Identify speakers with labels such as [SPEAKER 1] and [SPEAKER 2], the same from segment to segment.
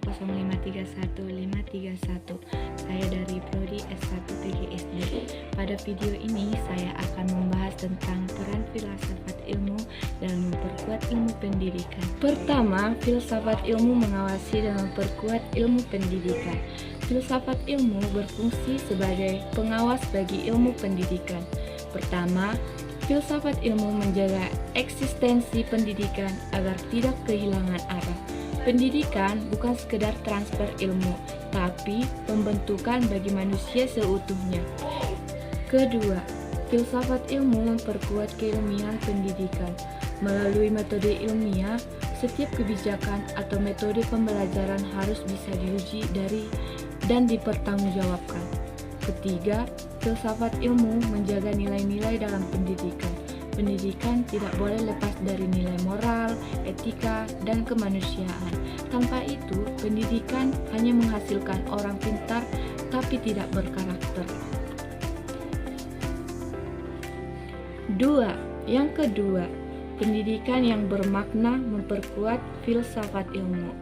[SPEAKER 1] 0531531 Saya dari Prodi S1 PGSD. Pada video ini saya akan membahas tentang peran filsafat ilmu dalam memperkuat ilmu pendidikan. Pertama, filsafat ilmu mengawasi dan memperkuat ilmu pendidikan. Filsafat ilmu berfungsi sebagai pengawas bagi ilmu pendidikan. Pertama, filsafat ilmu menjaga eksistensi pendidikan agar tidak kehilangan arah. Pendidikan bukan sekedar transfer ilmu, tapi pembentukan bagi manusia seutuhnya. Kedua, filsafat ilmu memperkuat keilmuan pendidikan. Melalui metode ilmiah, setiap kebijakan atau metode pembelajaran harus bisa diuji dan dipertanggungjawabkan. Ketiga, filsafat ilmu menjaga nilai-nilai dalam pendidikan. Pendidikan tidak boleh lepas dari nilai moral, etika, dan kemanusiaan. Tanpa itu, pendidikan hanya menghasilkan orang pintar tapi tidak berkarakter. Yang kedua, pendidikan yang bermakna memperkuat filsafat ilmu.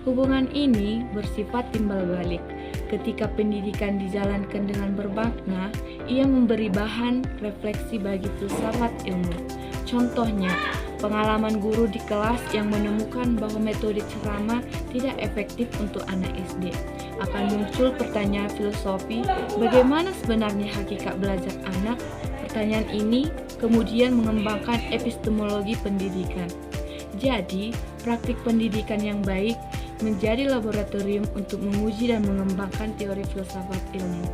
[SPEAKER 1] Hubungan ini bersifat timbal balik. Ketika pendidikan dijalankan dengan bermakna, ia memberi bahan refleksi bagi filsafat ilmu. Contohnya, pengalaman guru di kelas yang menemukan bahwa metode ceramah tidak efektif untuk anak SD. Akan muncul pertanyaan filosofi, bagaimana sebenarnya hakikat belajar anak? Pertanyaan ini kemudian mengembangkan epistemologi pendidikan. Jadi, praktik pendidikan yang baik menjadi laboratorium untuk menguji dan mengembangkan teori filsafat ilmu.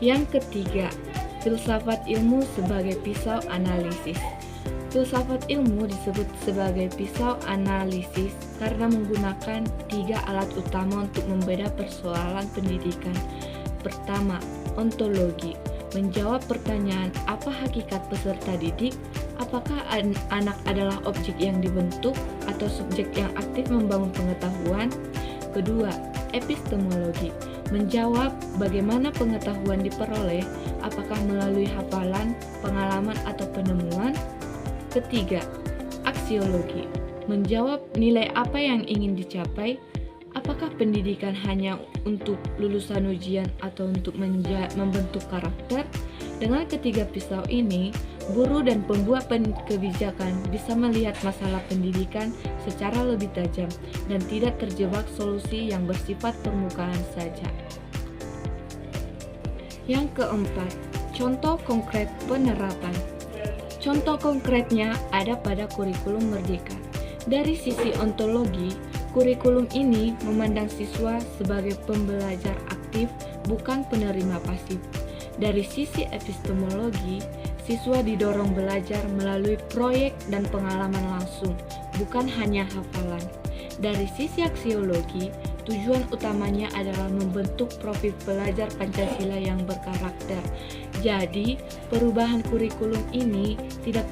[SPEAKER 1] Yang ketiga, filsafat ilmu sebagai pisau analisis. Filsafat ilmu disebut sebagai pisau analisis karena menggunakan 3 alat utama untuk membeda persoalan pendidikan. Pertama, ontologi. Menjawab pertanyaan apa hakikat peserta didik, apakah anak adalah objek yang dibentuk atau subjek yang aktif membangun pengetahuan. Kedua, epistemologi. Menjawab bagaimana pengetahuan diperoleh, apakah melalui hafalan, pengalaman, atau penemuan. Ketiga, aksiologi. Menjawab nilai apa yang ingin dicapai, apakah pendidikan hanya untuk lulusan ujian atau untuk membentuk karakter. Dengan ketiga pisau ini, guru dan pembuat kebijakan bisa melihat masalah pendidikan secara lebih tajam dan tidak terjebak solusi yang bersifat permukaan saja. Yang keempat, contoh konkret penerapan. Contoh konkretnya ada pada kurikulum Merdeka. Dari sisi ontologi, kurikulum ini memandang siswa sebagai pembelajar aktif, bukan penerima pasif. Dari sisi epistemologi, siswa didorong belajar melalui proyek dan pengalaman langsung, bukan hanya hafalan. Dari sisi aksiologi, tujuan utamanya adalah membentuk profil pelajar Pancasila yang berkarakter. Jadi, perubahan kurikulum ini tidak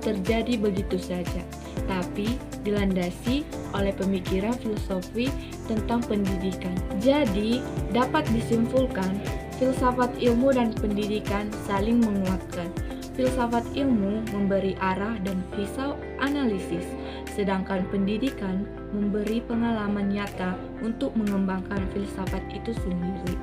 [SPEAKER 1] terjadi begitu saja, tapi dilandasi oleh pemikiran filosofi tentang pendidikan. Jadi, dapat disimpulkan, filsafat ilmu dan pendidikan saling menguatkan. Filsafat ilmu memberi arah dan pisau analisis, sedangkan pendidikan memberi pengalaman nyata untuk mengembangkan filsafat itu sendiri.